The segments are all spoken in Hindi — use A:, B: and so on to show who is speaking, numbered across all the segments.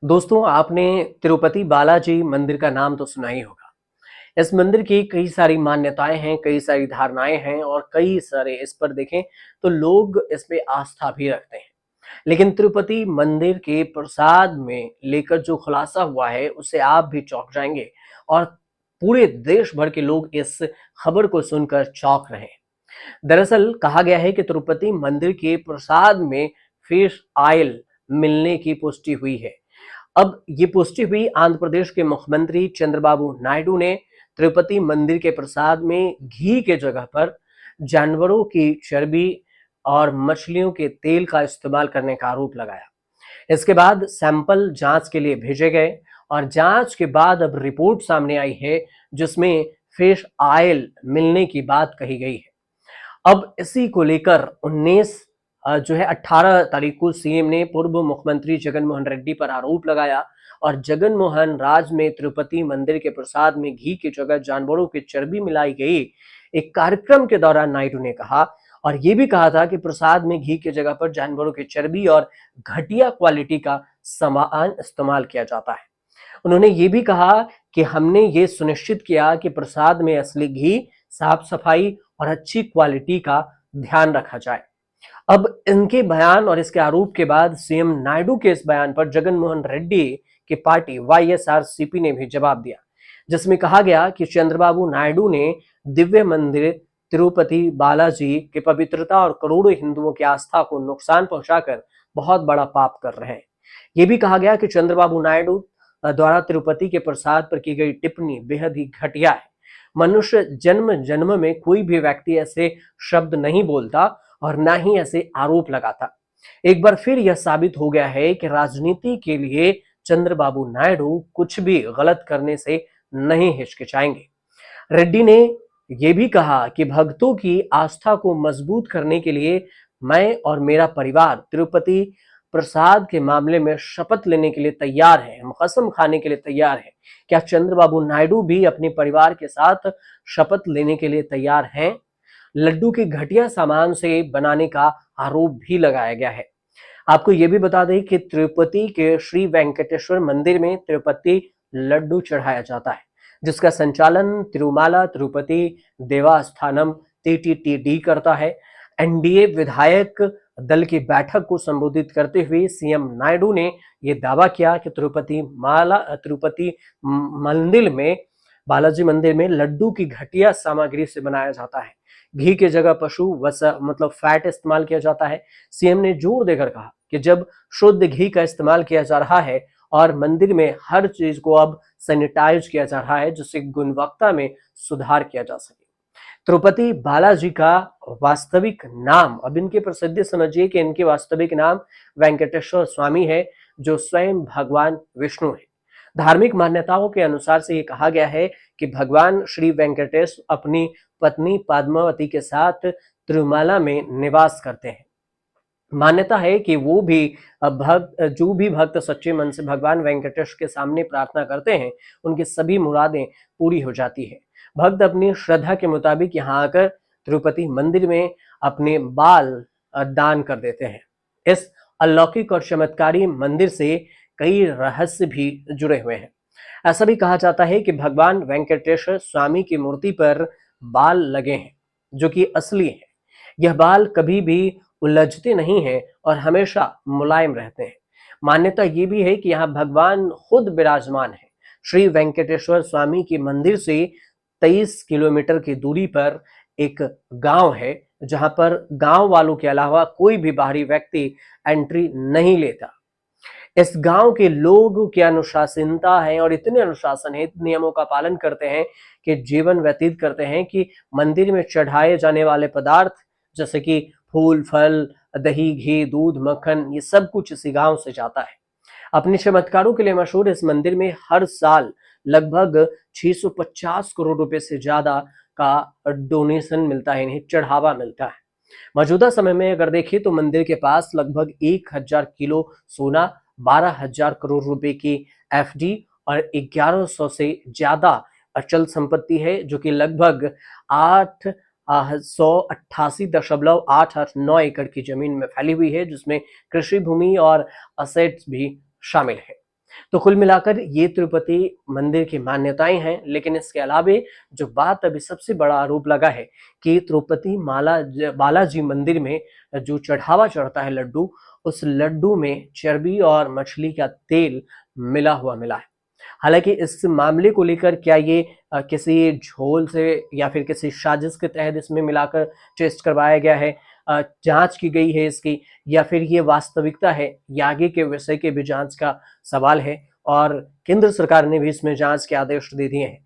A: दोस्तों, आपने तिरुपति बालाजी मंदिर का नाम तो सुना ही होगा। इस मंदिर की कई सारी मान्यताएँ हैं, कई सारी धारणाएँ हैं और कई सारे इस पर देखें तो लोग इस पे आस्था भी रखते हैं। लेकिन तिरुपति मंदिर के प्रसाद में लेकर जो खुलासा हुआ है, उससे आप भी चौंक जाएँगे और पूरे देश भर के लोग इस खबर को सुनकर चौंक रहे हैं। दरअसल कहा गया है कि तिरुपति मंदिर के प्रसाद में फिश ऑयल मिलने की पुष्टि हुई है। अब ये पुष्टि हुई आंध्र प्रदेश के मुख्यमंत्री चंद्रबाबू नायडू ने तिरुपति मंदिर के प्रसाद में घी के जगह पर जानवरों की चर्बी और मछलियों के तेल का इस्तेमाल करने का आरोप लगाया। इसके बाद सैंपल जांच के लिए भेजे गए और जांच के बाद अब रिपोर्ट सामने आई है जिसमें फिश ऑयल मिलने की बात कही गई है। अब इसी को लेकर 18 तारीख को सीएम ने पूर्व मुख्यमंत्री जगन मोहन रेड्डी पर आरोप लगाया और जगन मोहन राज में तिरुपति मंदिर के प्रसाद में घी की जगह जानवरों की चर्बी मिलाई गई। एक कार्यक्रम के दौरान नायडू ने कहा और ये भी कहा था कि प्रसाद में घी की जगह पर जानवरों की चर्बी और घटिया क्वालिटी का सामान इस्तेमाल किया जाता है। उन्होंने ये भी कहा कि हमने ये सुनिश्चित किया कि प्रसाद में असली घी, साफ सफाई और अच्छी क्वालिटी का ध्यान रखा जाए। अब इनके बयान और इसके आरोप के बाद सीएम नायडू के इस बयान पर जगन मोहन रेड्डी की पार्टी वाईएसआरसीपी ने भी जवाब दिया, जिसमें कहा गया कि चंद्रबाबू नायडू ने दिव्य मंदिर तिरुपति बालाजी की पवित्रता और करोड़ों हिंदुओं की आस्था को नुकसान पहुंचाकर बहुत बड़ा पाप कर रहे हैं। ये भी कहा गया कि चंद्रबाबू नायडू द्वारा तिरुपति के प्रसाद पर की गई टिप्पणी बेहद ही घटिया है। मनुष्य जन्म जन्म में कोई भी व्यक्ति ऐसे शब्द नहीं बोलता और ना ही ऐसे आरोप लगाता। एक बार फिर यह साबित हो गया है कि राजनीति के लिए चंद्रबाबू नायडू कुछ भी गलत करने से नहीं हिचकिचाएंगे। रेड्डी ने यह भी कहा कि भक्तों की आस्था को मजबूत करने के लिए मैं और मेरा परिवार तिरुपति प्रसाद के मामले में शपथ लेने के लिए तैयार है, हम कसम खाने के लिए तैयार है। क्या चंद्रबाबू नायडू भी अपने परिवार के साथ शपथ लेने के लिए तैयार हैं? लड्डू के घटिया सामान से बनाने का आरोप भी लगाया गया है। आपको ये भी बता दें कि तिरुपति के श्री वेंकटेश्वर मंदिर में तिरुपति लड्डू चढ़ाया जाता है, जिसका संचालन तिरुमाला तिरुपति देवस्थानम टीटीडी करता है। एनडीए विधायक दल की बैठक को संबोधित करते हुए सीएम नायडू ने यह दावा किया कि तिरुपति मंदिर में बालाजी मंदिर में लड्डू की घटिया सामग्री से बनाया जाता है। घी की जगह पशु वसा मतलब फैट इस्तेमाल किया जाता है। सीएम ने जोर देकर कहा कि जब शुद्ध घी का इस्तेमाल किया जा रहा है और मंदिर में हर चीज को अब सैनिटाइज किया जा रहा है जिससे गुणवत्ता में सुधार किया जा सके। तिरुपति बालाजी का वास्तविक नाम, अब इनकी प्रसिद्धि समझिए कि इनके वास्तविक नाम वेंकटेश्वर स्वामी है, जो स्वयं भगवान विष्णु है। धार्मिक मान्यताओं के अनुसार से ये कहा गया है कि भगवान श्री वेंकटेश अपनी पत्नी पद्मावती के साथ तिरुमाला में निवास करते हैं। मान्यता है कि वो भी जो भी भक्त सच्चे मन से भगवान वेंकटेश के सामने प्रार्थना करते हैं, उनकी सभी मुरादें पूरी हो जाती है। भक्त अपनी श्रद्धा के मुताबिक यहाँ आकर तिरुपति मंदिर में अपने बाल दान कर देते हैं। इस अलौकिक और चमत्कारी मंदिर से कई रहस्य भी जुड़े हुए हैं। ऐसा भी कहा जाता है कि भगवान वेंकटेश्वर स्वामी की मूर्ति पर बाल लगे हैं, जो कि असली है। यह बाल कभी भी उलझते नहीं हैं और हमेशा मुलायम रहते हैं। मान्यता ये भी है कि यहाँ भगवान खुद विराजमान है। श्री वेंकटेश्वर स्वामी के मंदिर से 23 किलोमीटर की दूरी पर एक गांव है, जहां पर गांव वालों के अलावा कोई भी बाहरी व्यक्ति एंट्री नहीं लेता। इस गांव के लोग की अनुशासनता है और इतने अनुशासन है, इतने नियमों का पालन करते हैं कि जीवन व्यतीत करते हैं कि मंदिर में चढ़ाए जाने वाले पदार्थ जैसे कि फूल फल, दही घी दूध मक्खन, ये सब कुछ इसी गांव से जाता है। अपने चमत्कारों के लिए मशहूर इस मंदिर में हर साल लगभग 650 करोड़ रुपए से ज्यादा का डोनेशन मिलता है, इन्हें चढ़ावा मिलता है। मौजूदा समय में अगर देखें तो मंदिर के पास लगभग 1000 किलो सोना, 12,000 करोड़ रुपए की एफडी और 1100 से ज्यादा अचल संपत्ति है, जो कि लगभग 888.889 एकड़ की जमीन में फैली हुई है, जिसमें कृषि भूमि और असेट्स भी शामिल है। तो कुल मिलाकर ये तिरुपति मंदिर की मान्यताएं हैं, लेकिन इसके अलावे जो बात अभी सबसे बड़ा आरोप लगा है कि तिरुपति बालाजी मंदिर में जो चढ़ावा चढ़ता है लड्डू, उस लड्डू में चर्बी और मछली का तेल मिला हुआ मिला है। हालांकि इस मामले को लेकर क्या ये किसी झोल से या फिर किसी साजिश के तहत इसमें मिलाकर टेस्ट करवाया गया है, जांच की गई है इसकी, या फिर ये वास्तविकता है, ये आगे के विषय के भी जांच का सवाल है। और केंद्र सरकार ने भी इसमें जांच के आदेश दे दिए हैं।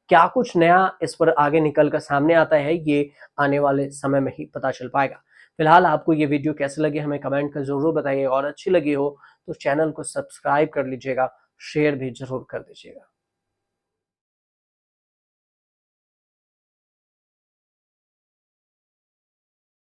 A: क्या कुछ नया इस पर आगे निकल कर सामने आता है, ये आने वाले समय में ही पता चल पाएगा। फिलहाल आपको ये वीडियो कैसे लगी हमें कमेंट कर जरूर बताइए, और अच्छी लगी हो तो चैनल को सब्सक्राइब कर लीजिएगा, शेयर भी जरूर कर दीजिएगा।